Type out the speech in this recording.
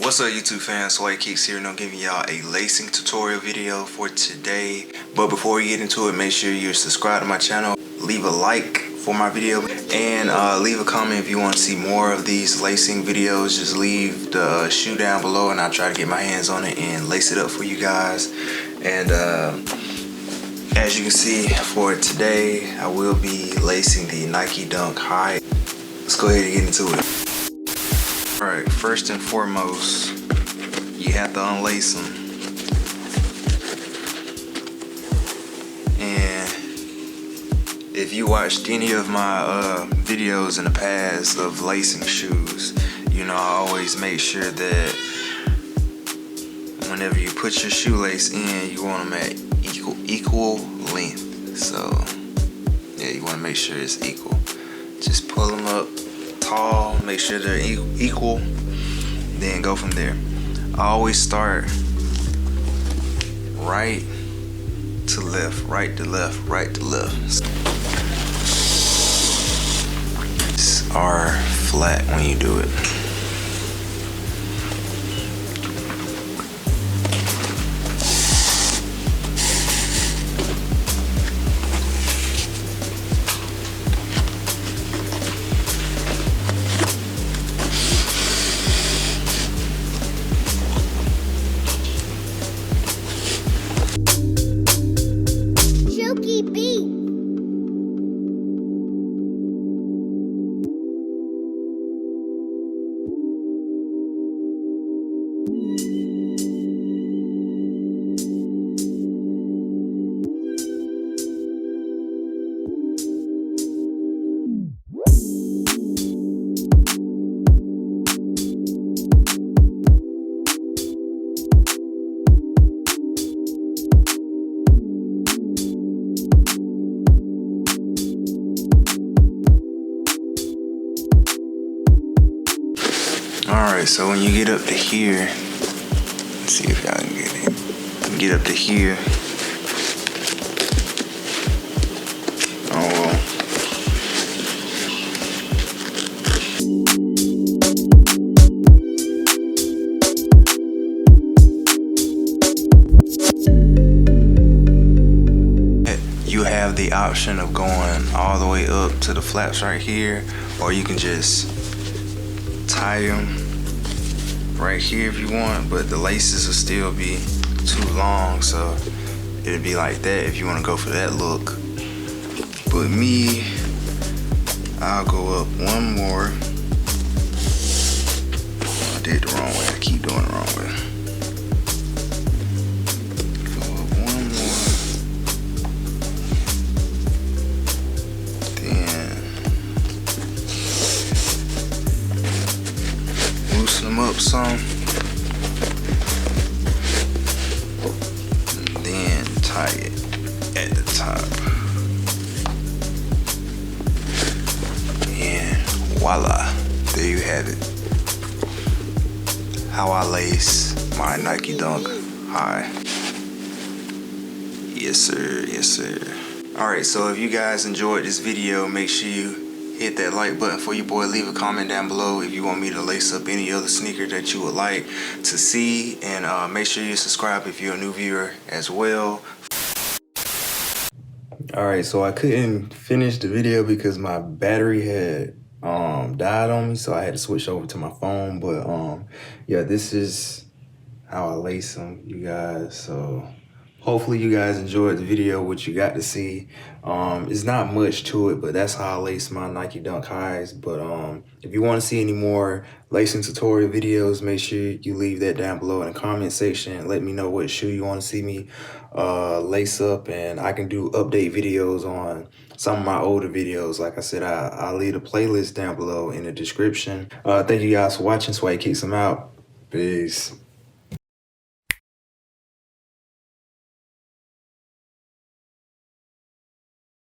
What's up YouTube fans, Sway Kicks here and I'm giving y'all a lacing tutorial video for today. But before we get into it, make sure you're subscribed to my channel, leave a like for my video, and leave a comment if you want to see more of these lacing videos. Just leave the shoe down below and I'll try to get my hands on it and lace it up for you guys. And as you can see, for today I will be lacing the Nike Dunk High. Let's go ahead and get into it. Alright, first and foremost, you have to unlace them. And if you watched any of my videos in the past of lacing shoes, you know I always make sure that whenever you put your shoelace in, you want them at equal length. So yeah, you want to make sure it's equal. Just pull them up tall, make sure they're equal, then go from there. I always start right to left, right to left, right to left. These are flat when you do it. Alright, so when you get up to here, let's see if y'all can get it. Get up to here. Oh, you have the option of going all the way up to the flaps right here, or you can just tie them right here if you want, but the laces will still be too long, so it'll be like that if you want to go for that look. But me, I'll go up one more. I did the wrong way, I keep doing the wrong way. Go up one more, then loosen them up some, and then tie it at the top, and voila, there you have it. How I lace my Nike Dunk High. Yes sir, yes sir. Alright, so if you guys enjoyed this video, make sure you hit that like button for your boy. Leave a comment down below if you want me to lace up any other sneaker that you would like to see, and make sure you subscribe if you're a new viewer as well. Alright, so I couldn't finish the video because my battery had died on me, so I had to switch over to my phone. But yeah, this is how I lace them, you guys. So hopefully you guys enjoyed the video, what you got to see. It's not much to it, but that's how I lace my Nike Dunk Highs. But if you want to see any more lacing tutorial videos, make sure you leave that down below in the comment section. Let me know what shoe you want to see me lace up, and I can do update videos on some of my older videos. Like I said, I'll leave a playlist down below in the description. Thank you guys for watching. Sway Kicks them out. Peace.